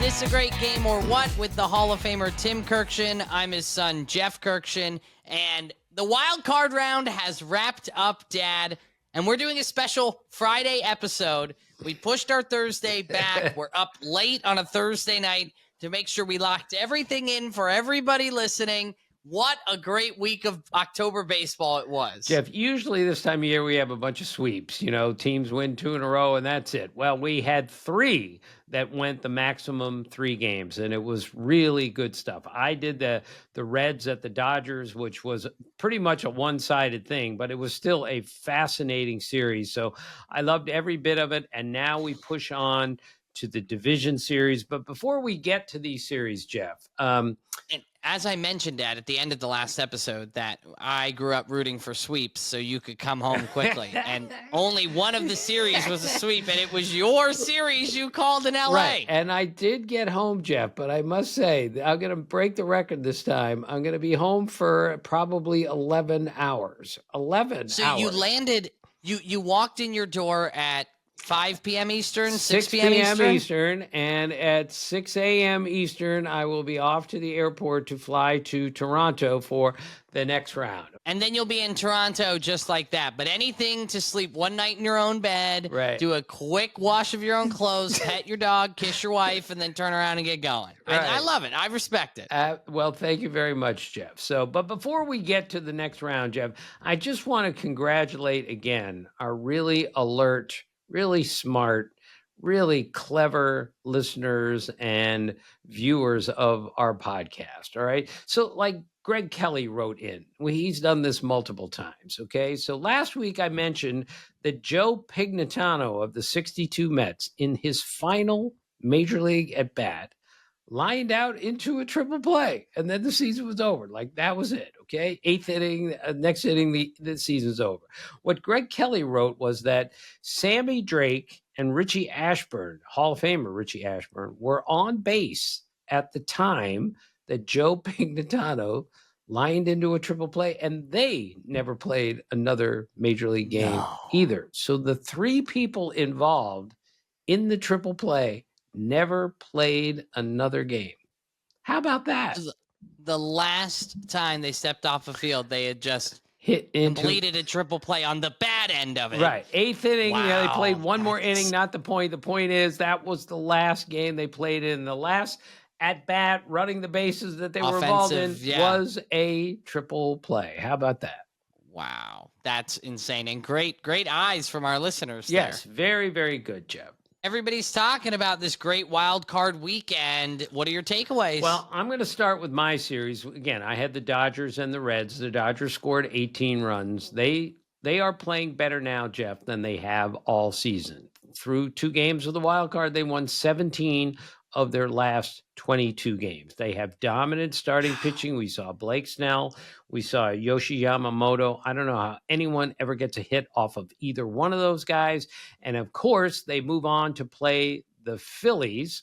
This a great game or what with the Hall of Famer Tim Quirkjian. I'm his son, Jeff Quirkjian, and the wild card round has wrapped up, Dad, and we're doing a special Friday episode. We pushed our Thursday back. We're up late on a Thursday night to make sure we locked everything in for everybody listening. What a great week of October baseball it was. Jeff, usually this time of year we have a bunch of sweeps. You know, teams win 2 in a row and that's it. Well, we had 3 that went the maximum 3 games, and it was really good stuff. I did the Reds at the Dodgers, which was pretty much a one-sided thing, but it was still a fascinating series. So I loved every bit of it, and now we push on to the division series. But before we get to these series, Jeff, and as I mentioned, Dad, at the end of the last episode, that I grew up rooting for sweeps so you could come home quickly. And only one of the series was a sweep, and it was your series you called in L.A. Right. And I did get home, Jeff, but I must say, I'm going to break the record this time. I'm going to be home for probably 11 hours. 11 hours. So you landed, you walked in your door at 5 p.m. Eastern, 6 p.m. Eastern, and at 6 a.m. Eastern, I will be off to the airport to fly to Toronto for the next round. And then you'll be in Toronto just like that. But anything to sleep one night in your own bed, right. Do a quick wash of your own clothes, pet your dog, kiss your wife, and then turn around and get going. Right. I love it. I respect it. Well, thank you very much, Jeff. So, but before we get to the next round, Jeff, I just want to congratulate again our really alert, really smart, really clever listeners and viewers of our podcast. All right. So like Greg Kelly wrote in, he's done this multiple times. Okay. So last week I mentioned that Joe Pignatano of the 62 Mets in his final major league at bat lined out into a triple play, and then the season was over. Like that was it. Okay. 8th inning, next inning, the season's over. What Greg Kelly wrote was that Sammy Drake and Richie Ashburn, Hall of Famer Richie Ashburn, were on base at the time that Joe Pignatano lined into a triple play, and they never played another major league game either. So the 3 people involved in the triple play never played another game. How about that? The last time they stepped off a field, they had just completed a triple play on the bad end of it. Right. 8th inning, wow. They played one more inning, not the point. The point is that was the last game they played in. The last at-bat, running the bases that they were involved in was a triple play. How about that? Wow. That's insane. And great eyes from our listeners there. Yes, very, very good, Jeff. Everybody's talking about this great wild card weekend. What are your takeaways? Well, I'm going to start with my series. Again, I had the Dodgers and the Reds. The Dodgers scored 18 runs. They are playing better now, Jeff, than they have all season. Through 2 games of the wild card, they won 17 of their last 22 games. They have dominant starting pitching. We saw Blake Snell. We saw Yoshi Yamamoto. I don't know how anyone ever gets a hit off of either one of those guys. And of course, they move on to play the Phillies.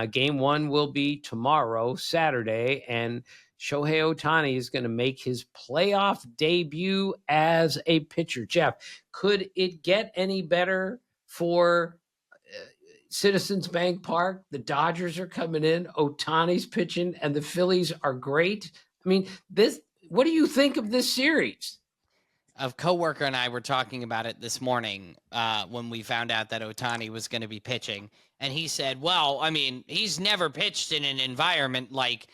Game 1 will be tomorrow, Saturday, and Shohei Ohtani is going to make his playoff debut as a pitcher. Jeff, could it get any better for Citizens Bank Park? The Dodgers are coming in, Ohtani's pitching, and the Phillies are great. I mean, what do you think of this series? A coworker and I were talking about it this morning when we found out that Ohtani was going to be pitching. And he said, well, I mean, he's never pitched in an environment like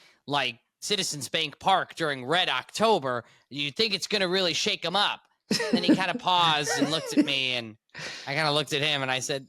Citizens Bank Park during Red October. You think it's going to really shake him up? Then he kind of paused and looked at me, and I kind of looked at him, and I said,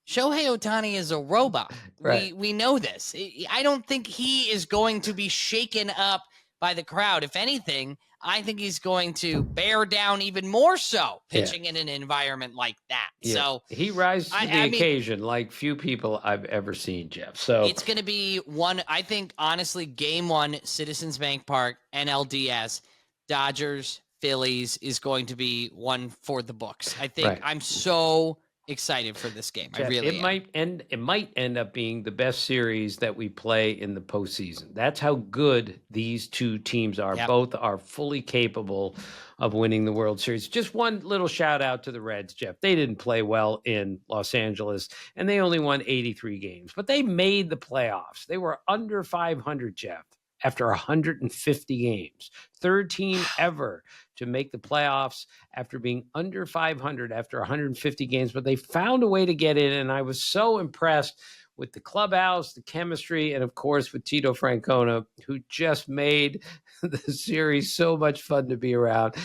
Shohei Ohtani is a robot. Right. We know this. I don't think he is going to be shaken up by the crowd. If anything, I think he's going to bear down even more so pitching in an environment like that. Yeah. So he rises to the occasion like few people I've ever seen, Jeff. So it's going to be I think, honestly, game 1, Citizens Bank Park, NLDS, Dodgers, Phillies is going to be one for the books. I think I'm so excited for this game. I Jeff, it really am. might end up being the best series that we play in the postseason. That's how good these two teams are. Yep. Both are fully capable of winning the World Series. Just one little shout out to the Reds, Jeff. They didn't play well in Los Angeles, and they only won 83 games, but they made the playoffs. They were under 500, Jeff, after 150 games. Third team ever to make the playoffs after being under 500 after 150 games, but they found a way to get in. And I was so impressed with the clubhouse, the chemistry, and of course with Tito Francona, who just made the series so much fun to be around.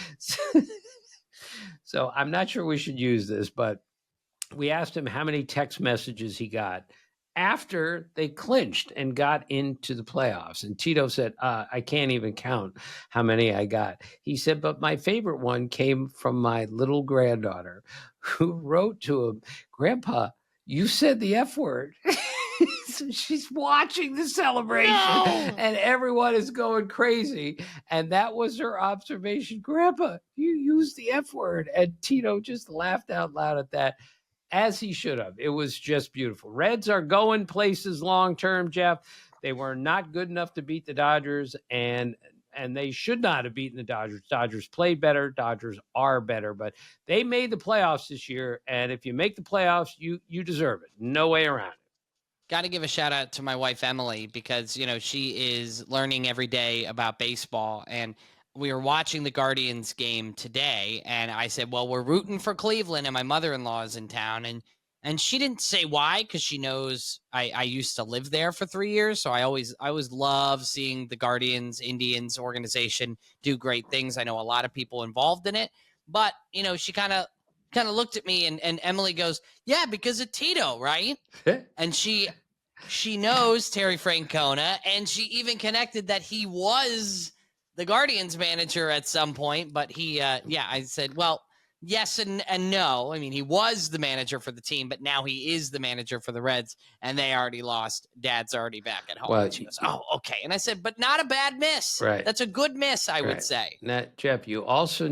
So I'm not sure we should use this, but we asked him how many text messages he got after they clinched and got into the playoffs. And Tito said, I can't even count how many I got. He said, but my favorite one came from my little granddaughter who wrote to him, Grandpa, you said the F word. So she's watching the celebration and everyone is going crazy. And that was her observation. Grandpa, you used the F word. And Tito just laughed out loud at that, as he should have. It was just beautiful. Reds are going places long term, Jeff. They were not good enough to beat the Dodgers, and they should not have beaten the Dodgers. Dodgers played better. Dodgers are better, but they made the playoffs this year. And if you make the playoffs, you deserve it. No way around it. Got to give a shout out to my wife, Emily, because, she is learning every day about baseball. And we were watching the Guardians game today. And I said, well, we're rooting for Cleveland and my mother-in-law is in town. And she didn't say why, because she knows I used to live there for 3 years. So I always love seeing the Guardians Indians organization do great things. I know a lot of people involved in it. But, she kind of looked at me and Emily goes, yeah, because of Tito, right? And she knows Terry Francona, and she even connected that he was the Guardians manager at some point. But I said, well, yes and no. I mean, he was the manager for the team, but now he is the manager for the Reds, and they already lost. Dad's already back at home. Well, and she goes, oh, okay. And I said, but not a bad miss. Right. That's a good miss, I would say. Now, Jeff, you also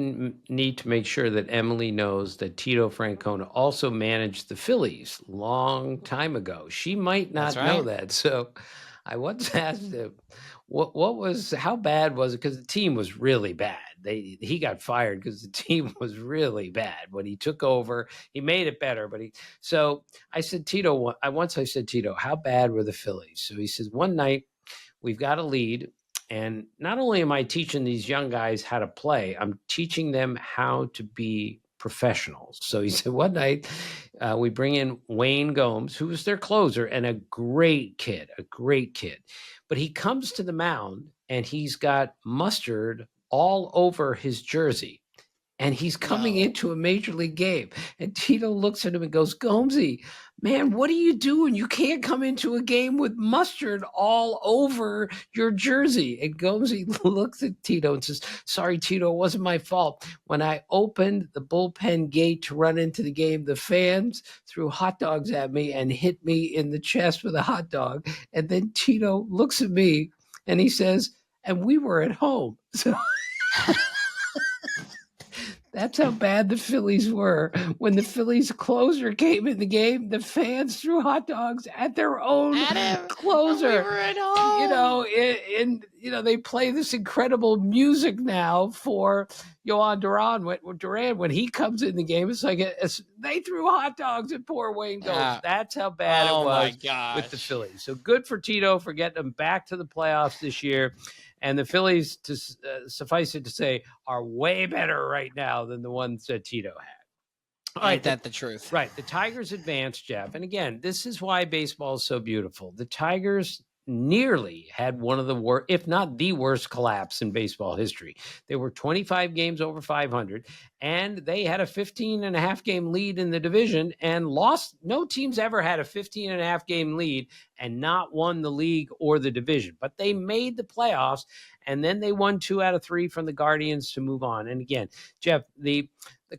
need to make sure that Emily knows that Tito Francona also managed the Phillies long time ago. She might not know that. So I once asked him, how bad was it? Because the team was really bad. He got fired because the team was really bad. When he took over, he made it better. So I said, Tito, I said, Tito, how bad were the Phillies? So he says, one night we've got a lead. And not only am I teaching these young guys how to play, I'm teaching them how to be professionals. So he said, one night we bring in Wayne Gomes, who was their closer and a great kid. But he comes to the mound and he's got mustard all over his jersey. And he's coming into a major league game. And Tito looks at him and goes, Gomesy, man, what are you doing? You can't come into a game with mustard all over your jersey. And Gomesy looks at Tito and says, sorry, Tito, it wasn't my fault. When I opened the bullpen gate to run into the game, the fans threw hot dogs at me and hit me in the chest with a hot dog. And then Tito looks at me and he says, and we were at home. So that's how bad the Phillies were. When the Phillies closer came in the game, the fans threw hot dogs at their own closer. We were at home. They play this incredible music now for Yohan Duran. When he comes in the game, it's like they threw hot dogs at poor Wayne Gomes. That's how bad it was with the Phillies. So good for Tito for getting them back to the playoffs this year. And the Phillies, to suffice it to say, are way better right now than the ones that Tito had. Ain't that the truth? Right. The Tigers advanced, Jeff. And again, this is why baseball is so beautiful. The Tigers nearly had one of the worst, if not the worst, collapse in baseball history. They were 25 games over 500, and they had a 15.5 game lead in the division and lost. No team's ever had a 15.5 game lead and not won the league or the division, but they made the playoffs, and then they won 2 out of 3 from the Guardians to move on. And again, Jeff, the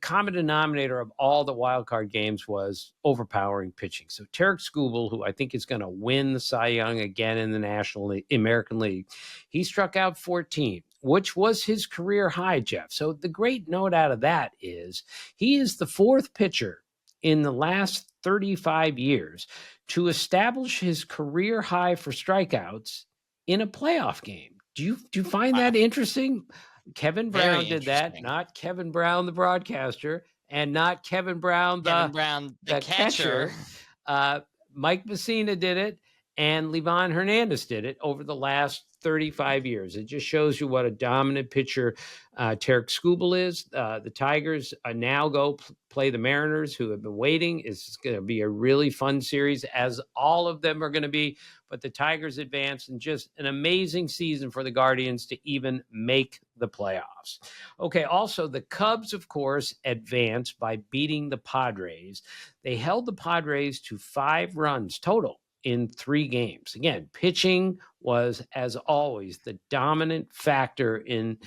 common denominator of all the wild card games was overpowering pitching. So Tarek Skubal, who I think is going to win the Cy Young again in the American League, he struck out 14, which was his career high, Jeff. So the great note out of that is he is the 4th pitcher in the last 35 years to establish his career high for strikeouts in a playoff game. Do you find Wow. that interesting? Kevin Very Brown did that, interesting. not Kevin Brown, the broadcaster, and not Kevin Brown, Kevin Brown, the the catcher. catcher. Uh, Mike Messina did it, and Livan Hernandez did it over the last 35 years. It just shows you what a dominant pitcher Tarek Skubal is. The Tigers now go play the Mariners, who have been waiting. It's going to be a really fun series, as all of them are going to be. But the Tigers advance, and just an amazing season for the Guardians to even make the playoffs. Okay, also the Cubs, of course, advanced by beating the Padres. They held the Padres to 5 runs total in 3 games. Again, pitching was, as always, the dominant factor in,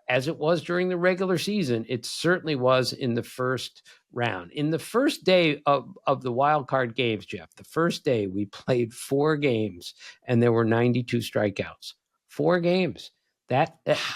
as it was during the regular season, it certainly was in the first round. In the first day of the wild card games, Jeff, the first day we played 4 games and there were 92 strikeouts. 4 games.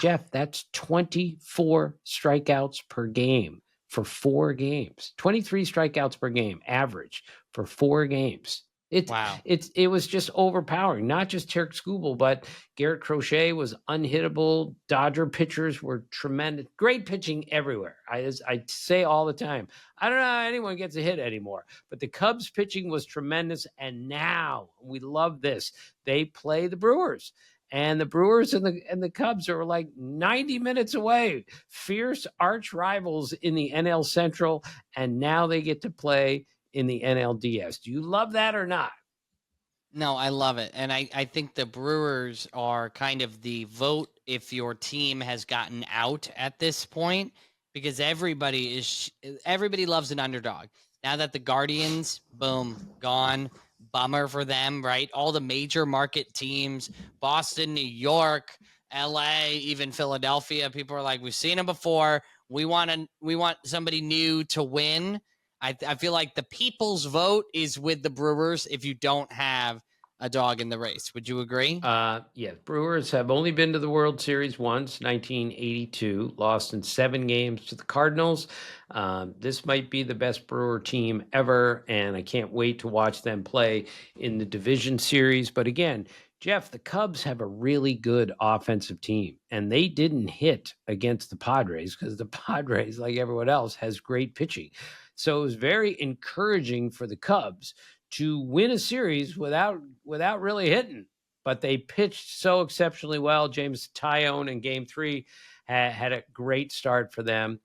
Jeff, that's 24 strikeouts per game for 4 games. 23 strikeouts per game average for 4 games. Wow. It was just overpowering. Not just Tarek Skubal, but Garrett Crochet was unhittable. Dodger pitchers were tremendous. Great pitching everywhere. I say all the time, I don't know how anyone gets a hit anymore, but the Cubs pitching was tremendous. And now we love this. They play the Brewers. And the Brewers and the Cubs are like 90 minutes away. Fierce arch rivals in the NL Central. And now they get to play in the NLDS. Do you love that or not? No, I love it. And I think the Brewers are kind of the vote if your team has gotten out at this point, because everybody loves an underdog. Now that the Guardians, boom, gone, bummer for them, right? All the major market teams, Boston, New York, LA, even Philadelphia, people are like, we've seen them before. We want somebody new to win. I feel like the people's vote is with the Brewers if you don't have a dog in the race. Would you agree? Yes. Brewers have only been to the World Series once, 1982, lost in 7 games to the Cardinals. This might be the best Brewer team ever, and I can't wait to watch them play in the division series. But again, Jeff, the Cubs have a really good offensive team, and they didn't hit against the Padres because the Padres, like everyone else, has great pitching. So it was very encouraging for the Cubs to win a series without really hitting. But they pitched so exceptionally well. James Tyone in Game 3 had a great start for them.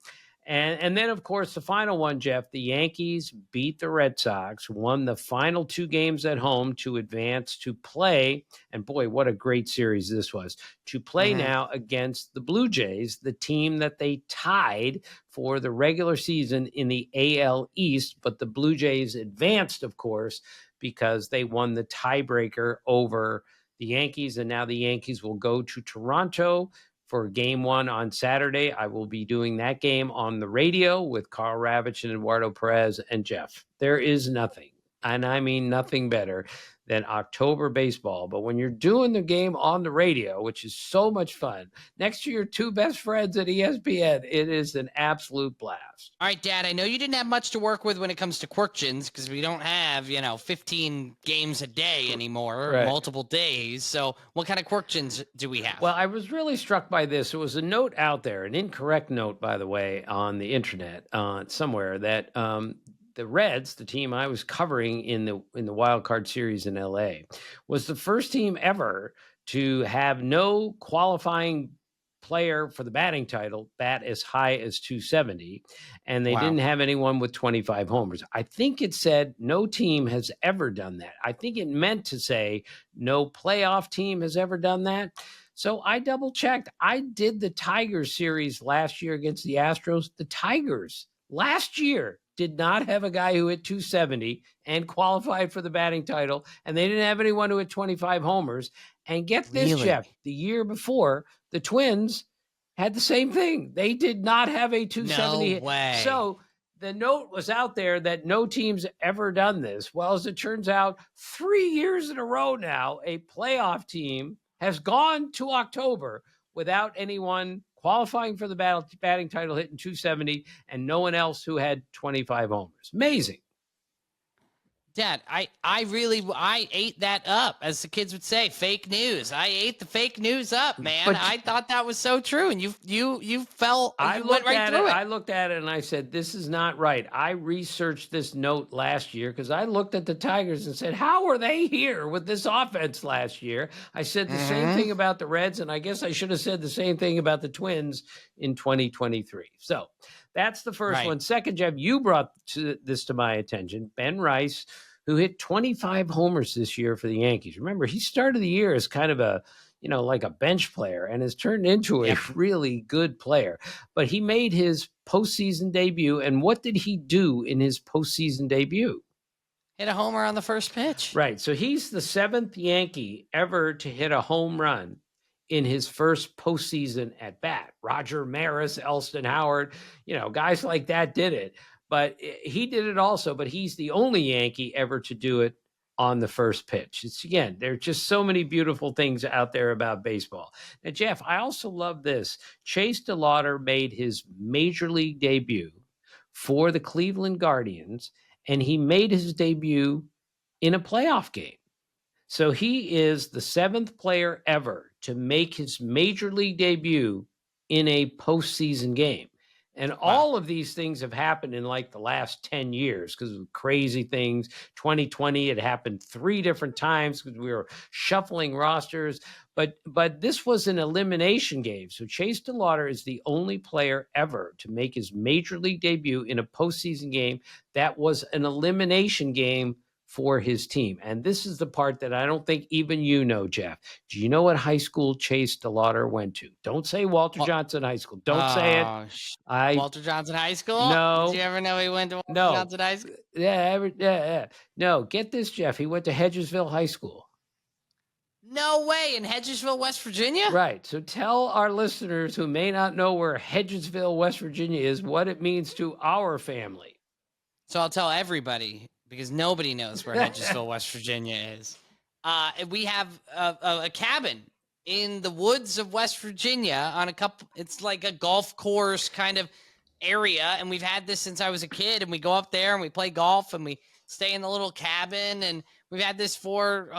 And then, of course, the final one, Jeff, the Yankees beat the Red Sox, won the final 2 games at home to advance to play. And boy, what a great series this was, to play now against the Blue Jays, the team that they tied for the regular season in the AL East. But the Blue Jays advanced, of course, because they won the tiebreaker over the Yankees. And now the Yankees will go to Toronto for Game 1 on Saturday. I will be doing that game on the radio with Carl Ravitch and Eduardo Perez and Jeff. There is nothing, and I mean nothing better than October baseball. But when you're doing the game on the radio, which is so much fun, next to your 2 best friends at ESPN, it is an absolute blast. All right, Dad, I know you didn't have much to work with when it comes to Quirkjians because we don't have, 15 games a day anymore, Right. multiple days. So what kind of Quirkjians do we have? Well, I was really struck by this. It was a note out there, an incorrect note, by the way, on the internet somewhere, that the Reds, the team I was covering in the wild card series in LA, was the first team ever to have no qualifying player for the batting title bat as high as 270, and they Wow. didn't have anyone with 25 homers. I think it said no team has ever done that. I think it meant to say no playoff team has ever done that. So I double checked. I did the Tigers series last year against the Astros. The Tigers last year did not have a guy who hit 270 and qualified for the batting title, and they didn't have anyone who hit 25 homers. And get this, Really? Jeff, the year before, the Twins had the same thing. They did not have a 270. No way. So the note was out there that no team's ever done this. Well, as it turns out, 3 years in a row now, a playoff team has gone to October without anyone qualifying for the batting title, hitting 270, and no one else who had 25 homers. Amazing. Dad, I ate that up, as the kids would say. Fake news. I ate the fake news up, man. But I thought that was so true, and you went right through it. I looked at it and I said, this is not right. I researched this note last year because I looked at the Tigers and said, how are they here with this offense last year? I said the same thing about the Reds, and I guess I should have said the same thing about the Twins in 2023. So that's the first one. Second, Jeff, you brought this to my attention. Ben Rice, who hit 25 homers this year for the Yankees. Remember, he started the year as kind of a, like a bench player and has turned into a really good player. But he made his postseason debut. And what did he do in his postseason debut? Hit a homer on the first pitch. Right. So he's the 7th Yankee ever to hit a home run in his first postseason at bat. Roger Maris, Elston Howard, guys like that did it. But he did it also, but he's the only Yankee ever to do it on the first pitch. Again, there are just so many beautiful things out there about baseball. Now, Jeff, I also love this. Chase DeLauter made his major league debut for the Cleveland Guardians, and he made his debut in a playoff game. So he is the 7th player ever to make his major league debut in a postseason game. And all of these things have happened in like the last 10 years because of crazy things. 2020, it happened 3 different times because we were shuffling rosters. But this was an elimination game. So Chase DeLauter is the only player ever to make his major league debut in a postseason game that was an elimination game for his team. And this is the part that I don't think even you know, Jeff. Do you know what high school Chase DeLauter went to? Don't say Walter Johnson High School. Don't say it. Walter Johnson High School? No. Did you ever know he went to Walter Johnson High School? Yeah. No, get this, Jeff. He went to Hedgesville High School. No way, in Hedgesville, West Virginia? Right. So tell our listeners who may not know where Hedgesville, West Virginia is, what it means to our family. So I'll tell everybody, because nobody knows where Hedgesville, West Virginia is. We have a cabin in the woods of West Virginia on it's like a golf course kind of area. And we've had this since I was a kid, and we go up there and we play golf and we stay in the little cabin, and we've had this for,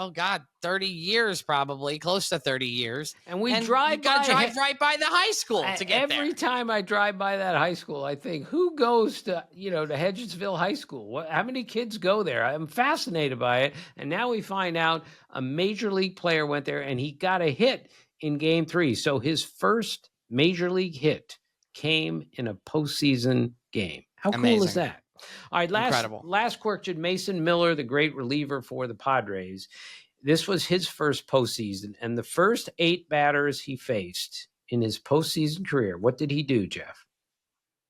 30 years, probably close to 30 years. And we drive right by the high school to get there. Every time I drive by that high school, I think, who goes to, to Hedgesville High School? How many kids go there? I'm fascinated by it. And now we find out a major league player went there and he got a hit in game 3. So his first major league hit came in a postseason game. How cool is that? All right, last Quirkjian, Mason Miller, the great reliever for the Padres. This was his first postseason, and the first 8 batters he faced in his postseason career, what did he do, Jeff?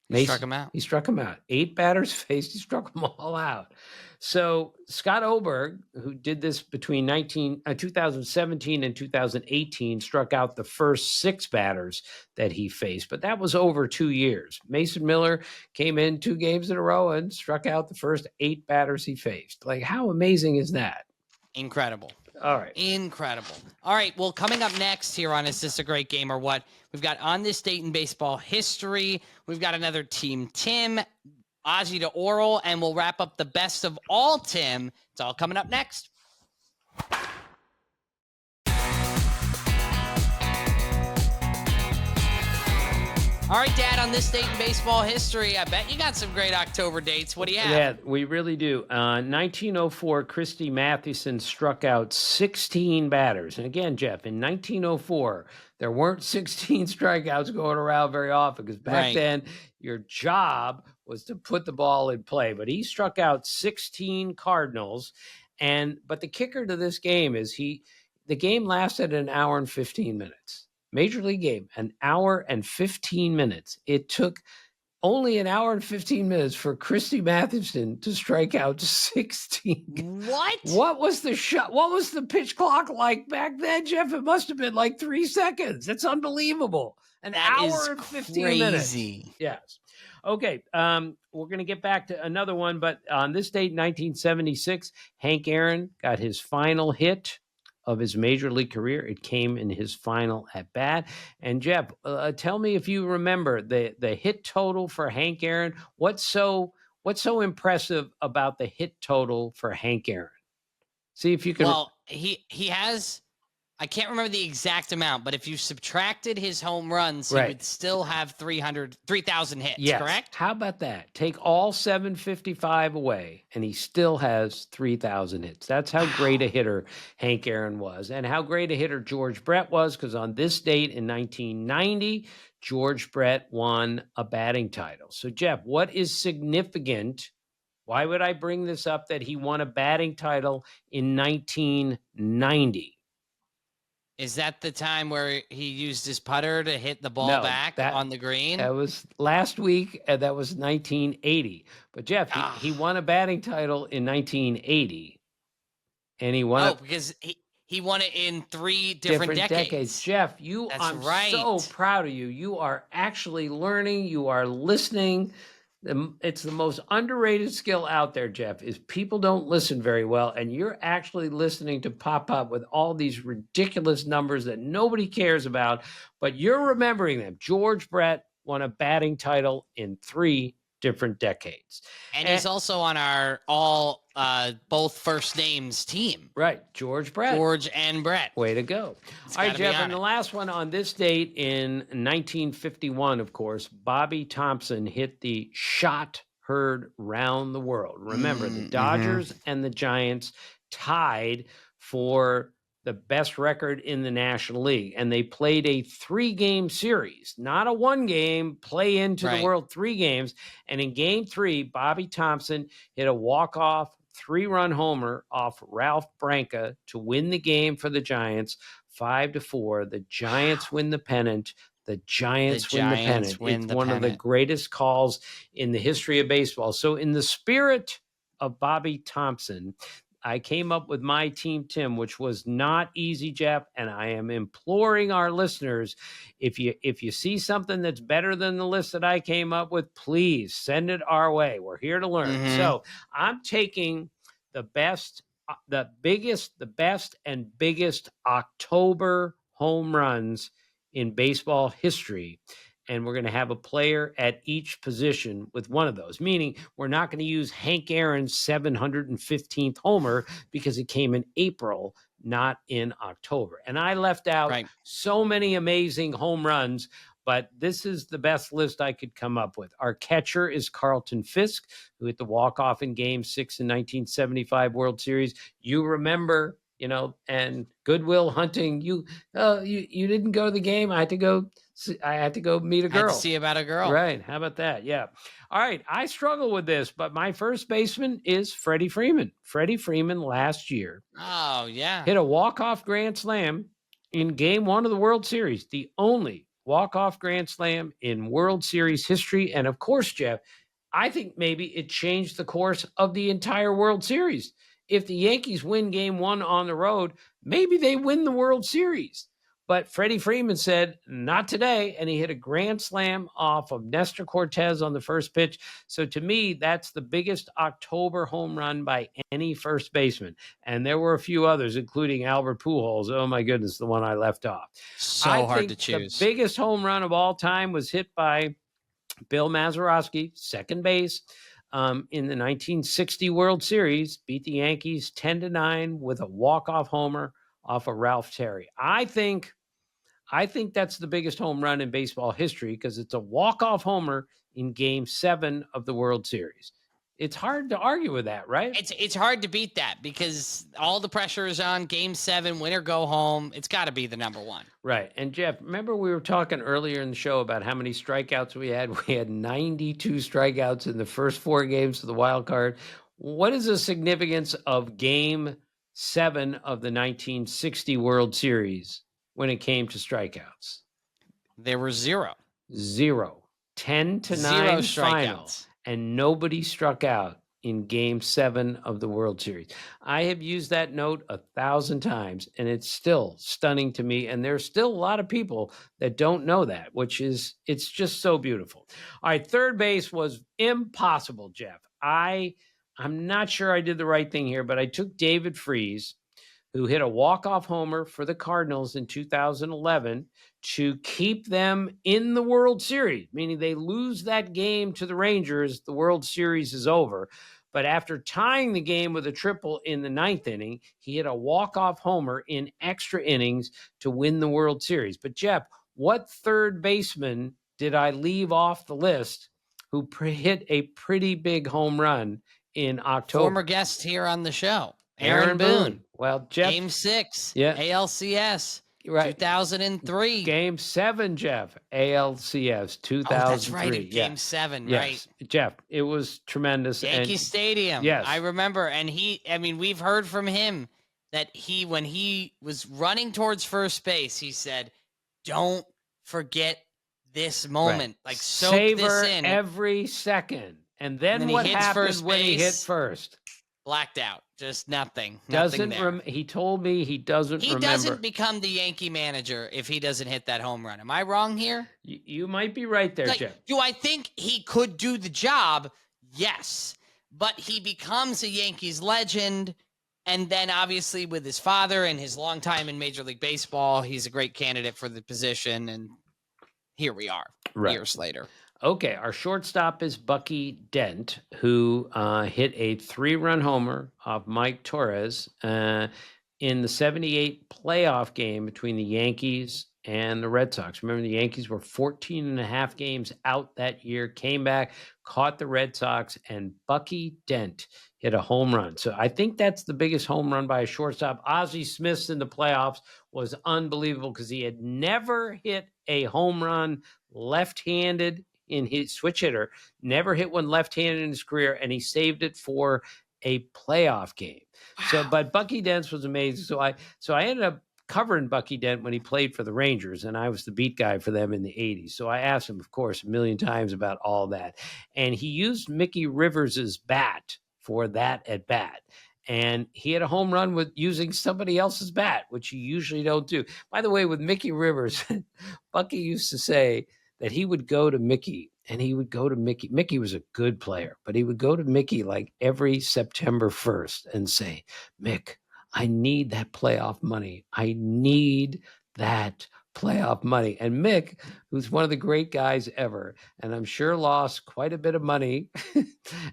He struck him out. He struck him out. 8 batters faced, he struck them all out. So Scott Oberg, who did this between 2017 and 2018, struck out the first 6 batters that he faced, but that was over 2 years. Mason Miller came in 2 games in a row and struck out the first 8 batters he faced. Like, how amazing is that? Incredible. All right. Incredible. All right. Well, coming up next here on Is This a Great Game or What? We've got On This Date in Baseball History. We've got another Team Tim, Ozzie To Orel, and we'll wrap up the best of all Tim. It's all coming up next. All right, Dad, on This Date in Baseball History, I bet you got some great October dates. What do you have? Yeah, we really do. 1904, Christy Mathewson struck out 16 batters. And again, Jeff, in 1904, there weren't 16 strikeouts going around very often because back then your job was to put the ball in play. But he struck out 16 Cardinals. But the kicker to this game is the game lasted an hour and 15 minutes. Major league game, an hour and 15 minutes. It took only an hour and 15 minutes for Christy Mathewson to strike out 16. What? What was the shot? What was the pitch clock like back then, Jeff? It must have been like 3 seconds. That's unbelievable. An hour and 15 minutes. Yes. Okay. We're going to get back to another one, but on this date, 1976, Hank Aaron got his final hit of his major league career. It came in his final at bat. And Jeff, tell me if you remember the hit total for Hank Aaron. What's so impressive about the hit total for Hank Aaron? See if you can. Well, he has, I can't remember the exact amount, but if you subtracted his home runs, he Right. would still have 3,000 hits, Yes. correct? How about that? Take all 755 away, and he still has 3,000 hits. That's how great a hitter Hank Aaron was, and how great a hitter George Brett was, because on this date in 1990, George Brett won a batting title. So, Jeff, what is significant? Why would I bring this up that he won a batting title in 1990? Is that the time where he used his putter to hit the ball No, back on the green? That was last week, and that was 1980. But Jeff, he won a batting title in 1980, and he won it because he won it in 3 different decades. Jeff, That's I'm right. so proud of you. You are actually learning. You are listening. It's the most underrated skill out there, Jeff, is people don't listen very well, and you're actually listening to pop up with all these ridiculous numbers that nobody cares about, but you're remembering them. George Brett won a batting title in 3 different decades. And he's also on our both first names team. Right, George Brett. George and Brett. Way to go. All right, Jeff, and the last one on this date in 1951, of course, Bobby Thompson hit the shot heard round the world. Remember, the Dodgers and the Giants tied for the best record in the National League, and they played a 3-game series, not a 1-game, play into the world, 3 games. And in game 3, Bobby Thompson hit a walk-off 3-run homer off Ralph Branca to win the game for the Giants, 5-4. The Giants win the pennant. The Giants win the pennant. It's one of the greatest calls in the history of baseball. So in the spirit of Bobby Thompson, I came up with my team, Tim, which was not easy, Jeff, and I am imploring our listeners, if you see something that's better than the list that I came up with, please send it our way. We're here to learn. So I'm taking the best and biggest October home runs in baseball history. And we're going to have a player at each position with one of those, meaning we're not going to use Hank Aaron's 715th homer because it came in April, not in October. And I left out so many amazing home runs, but this is the best list I could come up with. Our catcher is Carlton Fisk, who hit the walk-off in Game 6 in 1975 World Series. You remember, and Goodwill Hunting, you didn't go to the game. I had to go meet a girl. I had to see about a girl. Right. How about that? Yeah. All right. I struggle with this, but my first baseman is Freddie Freeman. Freddie Freeman last year. Oh, yeah. Hit a walk-off grand slam in Game 1 of the World Series, the only walk-off grand slam in World Series history. And of course, Jeff, I think maybe it changed the course of the entire World Series. If the Yankees win Game 1 on the road, maybe they win the World Series. But Freddie Freeman said, not today, and he hit a grand slam off of Nestor Cortez on the first pitch. So to me, that's the biggest October home run by any first baseman. And there were a few others, including Albert Pujols. Oh, my goodness, the one I left off. So hard to choose. The biggest home run of all time was hit by Bill Mazeroski, second base, in the 1960 World Series, beat the Yankees 10-9 with a walk-off homer off of Ralph Terry. I think that's the biggest home run in baseball history because it's a walk-off homer in Game 7 of the World Series. It's hard to argue with that, right? It's hard to beat that because all the pressure is on Game 7, win or go home. It's got to be the number one. Right. And Jeff, remember we were talking earlier in the show about how many strikeouts we had? We had 92 strikeouts in the first 4 games of the wild card. What is the significance of Game 7 of the 1960 World Series when it came to strikeouts? There were 0. 10-9 final, and nobody struck out in Game 7 of the World Series. I have used that note 1,000 times, and it's still stunning to me. And there's still a lot of people that don't know that, it's just so beautiful. All right, third base was impossible, Jeff. I'm not sure I did the right thing here, but I took David Freese, who hit a walk-off homer for the Cardinals in 2011 to keep them in the World Series, meaning they lose that game to the Rangers, the World Series is over. But after tying the game with a triple in the ninth inning, he hit a walk-off homer in extra innings to win the World Series. But Jeff, what third baseman did I leave off the list who hit a pretty big home run in October? Former guest here on the show, Aaron Boone. Well, Jeff, Game 6, yeah, ALCS, right. 2003. Game 7, Jeff, ALCS 2003. Oh, that's right, Game 7, yes. right? Jeff, it was tremendous. Yankee Stadium. Yes, I remember. And we've heard from him that when he was running towards first base, he said, "Don't forget this moment. Right. Like, soak savor this in every second." And then what happened when he hit first? Blacked out. Just nothing. He told me he doesn't remember. He doesn't become the Yankee manager if he doesn't hit that home run. Am I wrong here? You might be right there, Jeff. Do I think he could do the job? Yes. But he becomes a Yankees legend. And then obviously with his father and his long time in Major League Baseball, he's a great candidate for the position. And here we are years later. Okay, our shortstop is Bucky Dent, who hit a 3-run homer off Mike Torres in the 78 playoff game between the Yankees and the Red Sox. Remember, the Yankees were 14 and a half games out that year, came back, caught the Red Sox, and Bucky Dent hit a home run. So I think that's the biggest home run by a shortstop. Ozzie Smith's in the playoffs was unbelievable because he had never hit a home run left-handed in his switch hitter, never hit one left-handed in his career, and he saved it for a playoff game. Wow. So, but Bucky Dent was amazing. So I ended up covering Bucky Dent when he played for the Rangers, and I was the beat guy for them in the 80s. So I asked him, of course, a million times about all that. And he used Mickey Rivers's bat for that at bat. And he had a home run with using somebody else's bat, which you usually don't do. By the way, with Mickey Rivers, Bucky used to say that he would go to Mickey, and he would go to Mickey. Mickey was a good player, but he would go to Mickey like every September 1st and say, "Mick, I need that playoff money. I need that playoff money." And Mick, who's one of the great guys ever, and I'm sure lost quite a bit of money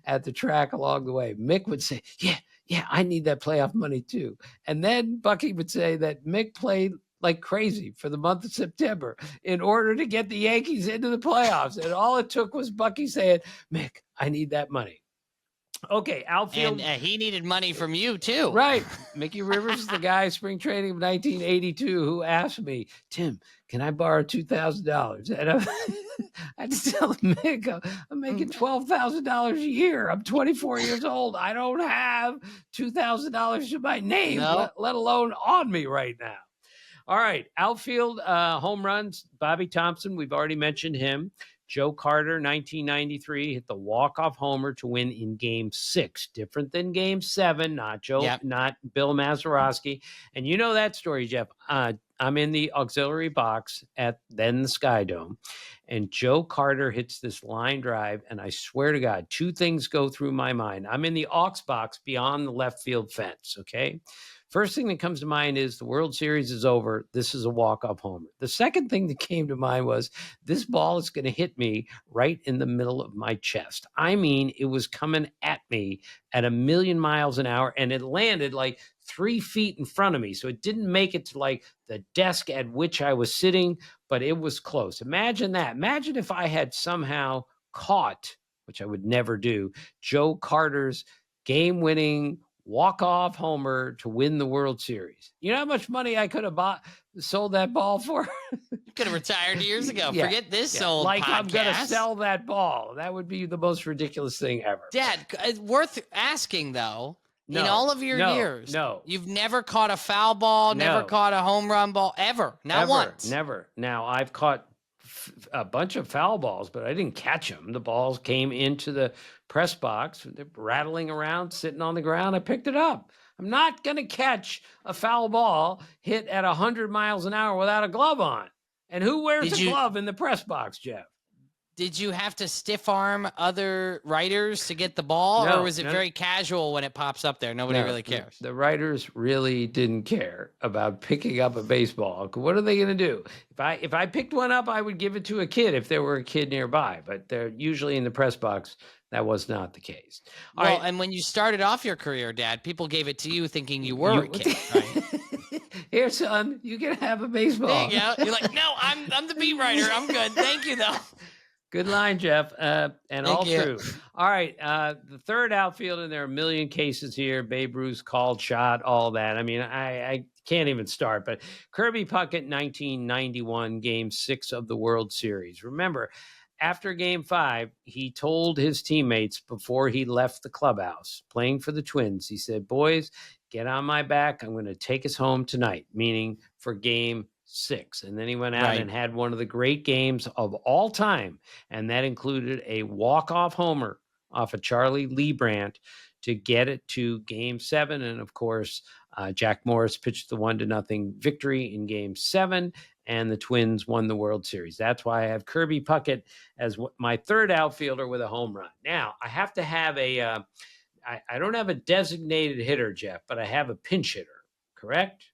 at the track along the way, Mick would say, yeah, I need that playoff money too. And then Bucky would say that Mick played like crazy for the month of September in order to get the Yankees into the playoffs. And all it took was Bucky saying, "Mick, I need that money." Okay, outfield. And he needed money from you too. Right. Mickey Rivers is the guy, spring training of 1982, who asked me, "Tim, can I borrow $2,000? And I had to tell him, "Mick, I'm making $12,000 a year. I'm 24 years old. I don't have $2,000 to my name, let alone on me right now." All right, outfield home runs. Bobby Thompson, we've already mentioned him. Joe Carter, 1993, hit the walk-off homer to win in Game 6. Different than Game 7, not Bill Mazeroski. And you know that story, Jeff. I'm in the auxiliary box at then the Sky Dome, and Joe Carter hits this line drive, and I swear to God, two things go through my mind. I'm in the aux box beyond the left field fence, okay? First thing that comes to mind is the World Series is over. This is a walk-off homer. The second thing that came to mind was this ball is going to hit me right in the middle of my chest. I mean, it was coming at me at 1,000,000 miles an hour, and it landed like 3 feet in front of me. So it didn't make it to like the desk at which I was sitting, but it was close. Imagine that. Imagine if I had somehow caught, which I would never do, Joe Carter's game-winning walk-off homer to win the World Series. You know how much money I could have sold that ball for? You could have retired years ago. Yeah, forget this old like podcast. I'm going to sell that ball. That would be the most ridiculous thing ever. Dad, it's worth asking, though. In all of your years, you've never caught a foul ball, never caught a home run ball, ever. Not once. Never. Now, I've caught a bunch of foul balls, but I didn't catch them. The balls came into the press box, they're rattling around, sitting on the ground. I picked it up. I'm not going to catch a foul ball hit at 100 miles an hour without a glove on. And who wears a glove in the press box, Jeff? Did you have to stiff arm other writers to get the ball, or No, was it no, very casual when it pops up there? Nobody no. really cares. The writers really didn't care about picking up a baseball. What are they going to do? If I picked one up, I would give it to a kid if there were a kid nearby. But they're usually in the press box. That was not the case. All Well, right. and when you started off your career, Dad, people gave it to you thinking you were a kid, right? Here, son, you can have a There baseball. you go. You're like, no, I'm the beat writer. I'm good. Thank you, though. Good line, Jeff, and Thank all you. true. All right, the third outfield, and there are a million cases here. Babe Ruth called shot, all that. I mean, I can't even start. But Kirby Puckett, 1991, Game 6 of the World Series. Remember, after Game 5, he told his teammates before he left the clubhouse, playing for the Twins, he said, "Boys, get on my back. I'm going to take us home tonight," meaning for Game 6. And then he went out Right. and had one of the great games of all time, and that included a walk-off homer off of Charlie Leibrandt to get it to Game 7. And of course, Jack Morris pitched the 1-0 victory in Game 7, and the Twins won the World Series. That's why I have Kirby Puckett as my third outfielder with a home run. Now, I have to have I don't have a designated hitter, Jeff, but I have a pinch hitter, correct?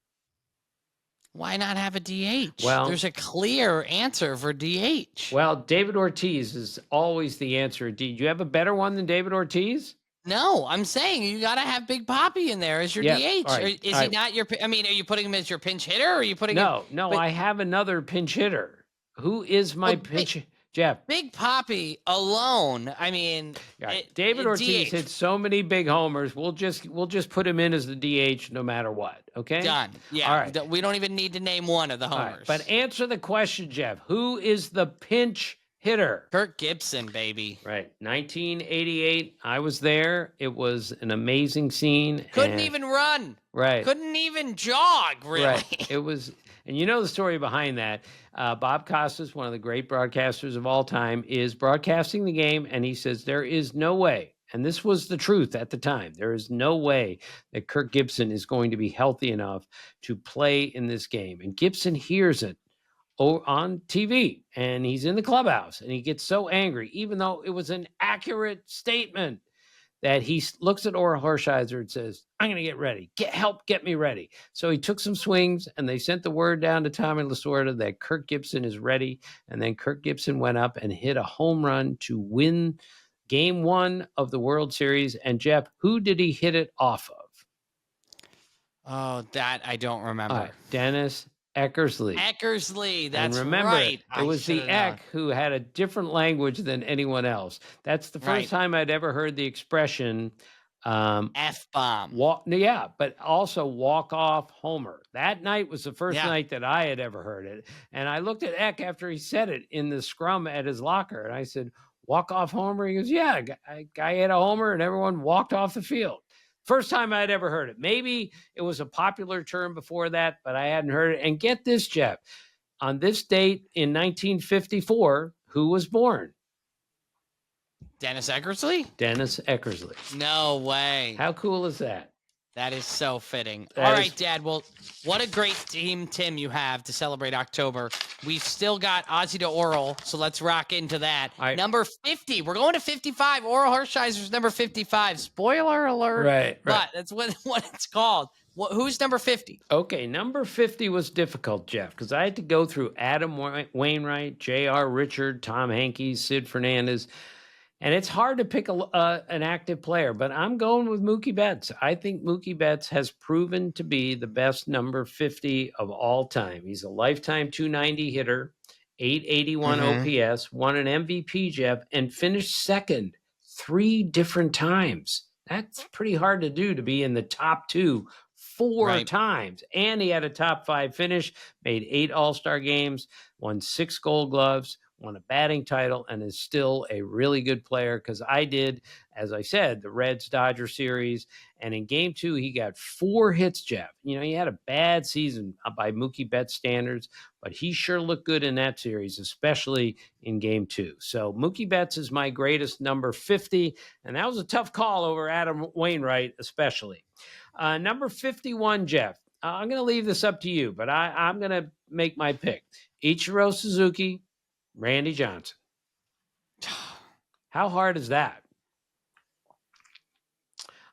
Why not have a DH? Well, There's a clear answer for DH. Well, David Ortiz is always the answer. Do you have a better one than David Ortiz? No, I'm saying you got to have Big Poppy in there as your Yeah, DH. all right, Is all he right. not your? I mean, are you putting him as your pinch hitter, or are you putting him? No, But I have another pinch hitter. Who is my well, pinch? Jeff. Big Poppy alone. I mean, Right. David Ortiz DH. hit so many big homers. We'll just put him in as the DH no matter what. Okay. Done. Yeah. All right. We don't even need to name one of the All right. homers. But answer the question, Jeff. Who is the pinch hitter? Kirk Gibson, baby. Right. 1988. I was there. It was an amazing scene. Couldn't even run. Right. Couldn't even jog, really. Right. It was, and you know the story behind that. Bob Costas, one of the great broadcasters of all time, is broadcasting the game, and he says there is no way, and this was the truth at the time, there is no way that Kirk Gibson is going to be healthy enough to play in this game. And Gibson hears it on TV, and he's in the clubhouse, and he gets so angry, even though it was an accurate statement, that he looks at Orel Hershiser and says, "I'm going to get ready. Get me ready." So he took some swings, and they sent the word down to Tommy Lasorda that Kirk Gibson is ready. And then Kirk Gibson went up and hit a home run to win Game 1 of the World Series. And Jeff, who did he hit it off of? Oh, that I don't remember. Dennis Eckersley. Eckersley, that's and remember, right. It was the Eck who had a different language than anyone else. That's the first time I'd ever heard the expression F-bomb. Yeah, but also walk-off homer. That night was the first night that I had ever heard it. And I looked at Eck after he said it in the scrum at his locker, and I said, "Walk-off homer?" He goes, "Yeah, guy hit a homer, and everyone walked off the field." First time I'd ever heard it. Maybe it was a popular term before that, but I hadn't heard it. And get this, Jeff. On this date in 1954, who was born? Dennis Eckersley? Dennis Eckersley. No way. How cool is that? That is so fitting. All right, Dad. Well, what a great team, Tim, you have to celebrate October. We've still got Ozzie To Orel, so let's rock into that. Right. Number 50. We're going to 55. Orel Hershiser's number 55. Spoiler alert. Right. But that's what it's called. Who's number 50? Okay, number 50 was difficult, Jeff, because I had to go through Adam Wainwright, J.R. Richard, Tom Hankey, Sid Fernandez. And it's hard to pick an active player, but I'm going with Mookie Betts. I think Mookie Betts has proven to be the best number 50 of all time. He's a lifetime 290 hitter, 881 OPS, won an MVP, Jeff, and finished second 3 different times. That's pretty hard to do, to be in the top 2 4 times. And he had a top 5 finish, made 8 All-Star games, won 6 Gold Gloves, won a batting title, and is still a really good player, because I did, as I said, the Reds-Dodger series, and in Game 2, he got 4 hits, Jeff. You know, he had a bad season by Mookie Betts standards, but he sure looked good in that series, especially in Game 2. So Mookie Betts is my greatest number 50, and that was a tough call over Adam Wainwright, especially. Number 51, Jeff. I'm going to leave this up to you, but I'm going to make my pick. Ichiro Suzuki, Randy Johnson. How hard is that?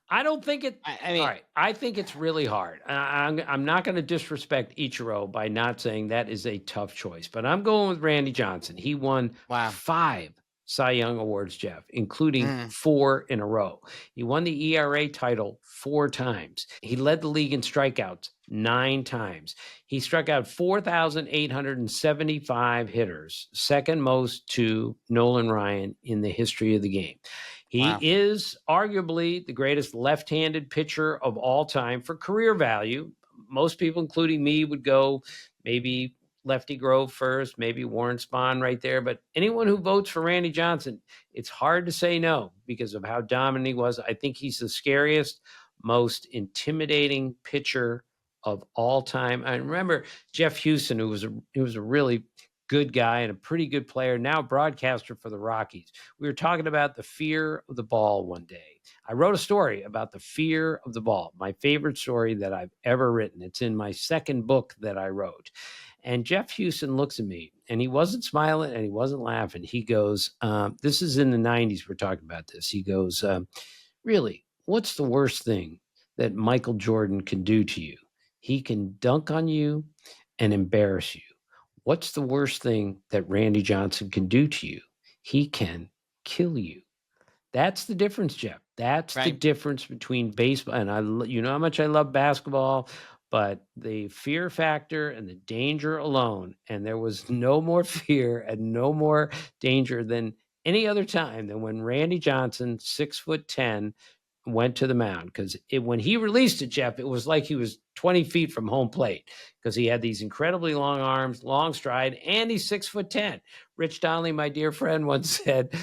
I don't think it. I All mean, right, I think it's really hard. I'm not going to disrespect Ichiro by not saying that is a tough choice, but I'm going with Randy Johnson. He won wow. 5 Cy Young Awards, Jeff, including Mm, 4 in a row. He won the ERA title 4 times. He led the league in strikeouts 9 times. He struck out 4,875 hitters, second most to Nolan Ryan in the history of the game. He wow. is arguably the greatest left-handed pitcher of all time for career value. Most people, including me, would go maybe Lefty Grove first, maybe Warren Spahn right there. But anyone who votes for Randy Johnson, it's hard to say no because of how dominant he was. I think he's the scariest, most intimidating pitcher of all time. I remember Jeff Houston, who was a really good guy and a pretty good player, now broadcaster for the Rockies. We were talking about the fear of the ball one day. I wrote a story about the fear of the ball, my favorite story that I've ever written. It's in my second book that I wrote. And Jeff Houston looks at me and he wasn't smiling and he wasn't laughing. He goes, this is in the 90s. We're talking about this. He goes, really, what's the worst thing that Michael Jordan can do to you? He can dunk on you and embarrass you. What's the worst thing that Randy Johnson can do to you? He can kill you. That's the difference, Jeff. That's the Right. difference between baseball and you know how much I love basketball, but the fear factor and the danger alone, and there was no more fear and no more danger than any other time than when Randy Johnson, 6'10", went to the mound because when he released it, Jeff, it was like he was 20 feet from home plate because he had these incredibly long arms, long stride, and he's 6'10". Rich Donnelly, my dear friend, once said,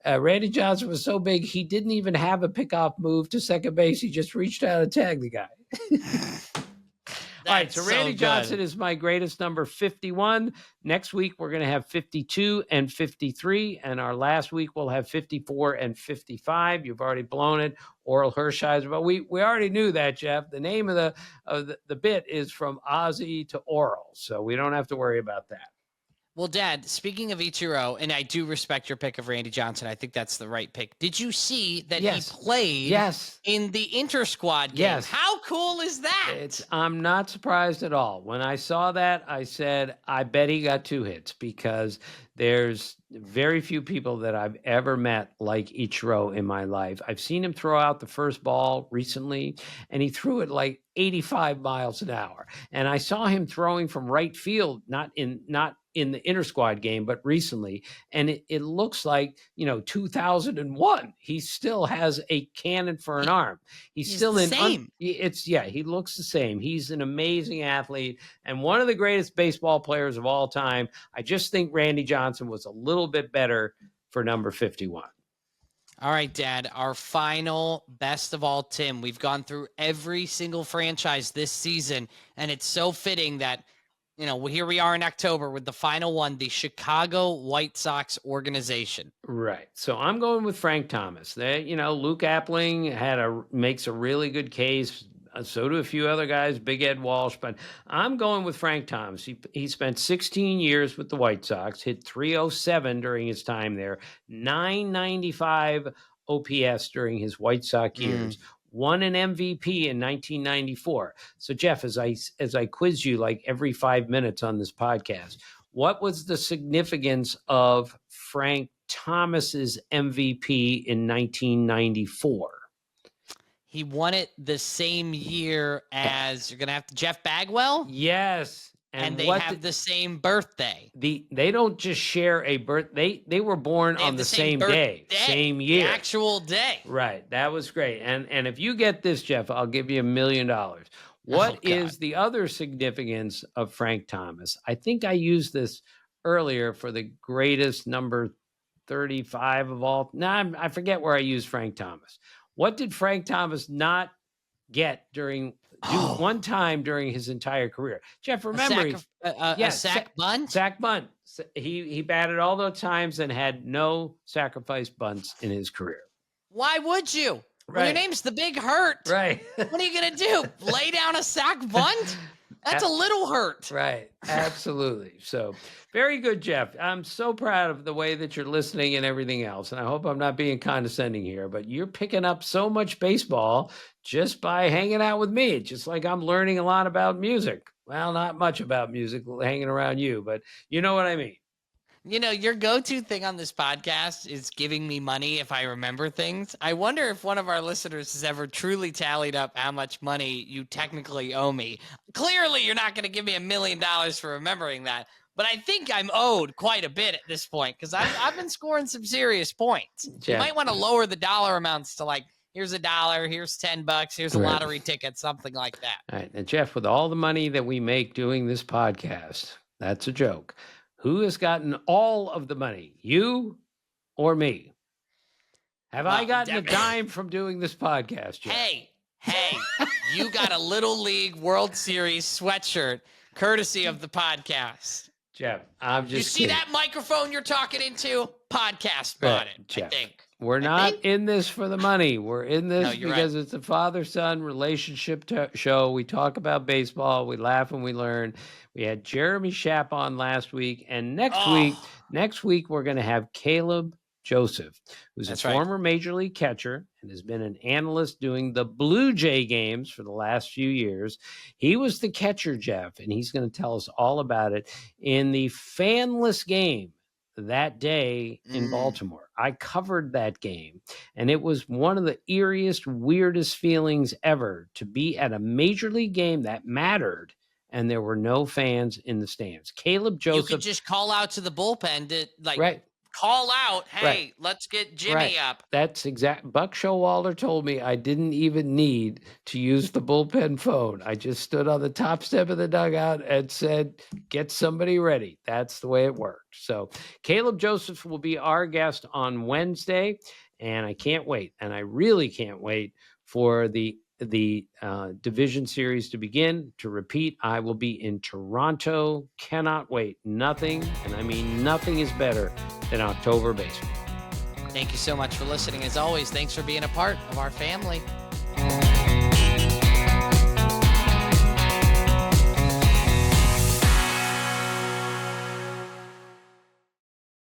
Randy Johnson was so big, he didn't even have a pickoff move to second base. He just reached out and tagged the guy. All right, so Randy Johnson is my greatest number 51. Next week, we're going to have 52 and 53. And our last week, we'll have 54 and 55. You've already blown it. Orel Hershiser. But we already knew that, Jeff. The name of the bit is from Ozzie To Orel. So we don't have to worry about that. Well, Dad, speaking of Ichiro, and I do respect your pick of Randy Johnson. I think that's the right pick. Did you see that Yes. he played Yes. in the inter-squad game? Yes. How cool is that? I'm not surprised at all. When I saw that, I said, I bet he got 2 hits because there's very few people that I've ever met like Ichiro in my life. I've seen him throw out the first ball recently, and he threw it like 85 miles an hour. And I saw him throwing from right field, not in the inter-squad game, but recently. And it looks like, 2001. He still has a cannon for an arm. He's still the in same. He looks the same. He's an amazing athlete and one of the greatest baseball players of all time. I just think Randy Johnson was a little bit better for number 51. All right, Dad, our final best of all, Tim. We've gone through every single franchise this season, and it's so fitting that, here we are in October with the final one, the Chicago White Sox organization. Right. So I'm going with Frank Thomas. Luke Appling makes a really good case. So do a few other guys, Big Ed Walsh, but I'm going with Frank Thomas. He spent 16 years with the White Sox, hit 307 during his time there, 995 OPS during his White Sox years. Won an MVP in 1994. So Jeff, as I quiz you like every 5 minutes on this podcast, what was the significance of Frank Thomas's MVP in 1994? He won it the same year as you're gonna have to Jeff Bagwell. Yes. And they have the same birthday. They don't just share a birth. They were born on the same day, same year, the actual day. Right. That was great. And if you get this, Jeff, I'll give you $1 million. What is the other significance of Frank Thomas? I think I used this earlier for the greatest number 35 of all. Now I forget where I used Frank Thomas. What did Frank Thomas not get one time during his entire career? Jeff, remember a sack bunt? Sack bunt. He batted all those times and had no sacrifice bunts in his career. Why would you? Right. Well, your name's the Big Hurt. Right. What are you gonna do? Lay down a sack bunt? That's a little hurt. Right. Absolutely. So very good, Jeff. I'm so proud of the way that you're listening and everything else. And I hope I'm not being condescending here, but you're picking up so much baseball just by hanging out with me, just like I'm learning a lot about music. Well, not much about music hanging around you, but you know what I mean. You know, your go-to thing on this podcast is giving me money if I remember things. I wonder if one of our listeners has ever truly tallied up how much money you technically owe me. Clearly, you're not going to give me $1 million for remembering that, but I think I'm owed quite a bit at this point because I've been scoring some serious points. Jeff. You might want to lower the dollar amounts to like, here's $1, here's $10, here's a Right. lottery ticket, something like that. All right. And Jeff, with all the money that we make doing this podcast, that's a joke. Who has gotten all of the money, you or me? Have I gotten a dime from doing this podcast, Jeff? Hey, you got a Little League World Series sweatshirt courtesy of the podcast. Jeff, I'm just You see kidding. that microphone you're talking into? Podcast bought it, Jeff, I think. We're not in this for the money. We're in this you're because it's a father-son relationship show. We talk about baseball. We laugh and we learn. We had Jeremy Schaap on last week, and next week we're going to have Caleb Joseph, who's a former major league catcher and has been an analyst doing the Blue Jay games for the last few years. He was the catcher, Jeff, and he's going to tell us all about it in the fanless game that day in Baltimore. I covered that game, and it was one of the eeriest, weirdest feelings ever to be at a major league game that mattered, and there were no fans in the stands. Caleb Joseph. You could just call out to the bullpen to call out, hey, let's get Jimmy up. That's exact. Buck Showalter told me I didn't even need to use the bullpen phone. I just stood on the top step of the dugout and said, get somebody ready. That's the way it worked. So Caleb Joseph will be our guest on Wednesday, and I can't wait. And I really can't wait for the division series to begin. To repeat, I will be in Toronto. Cannot wait. Nothing, and I mean nothing, is better than October baseball. Thank you so much for listening. As always, thanks for being a part of our family.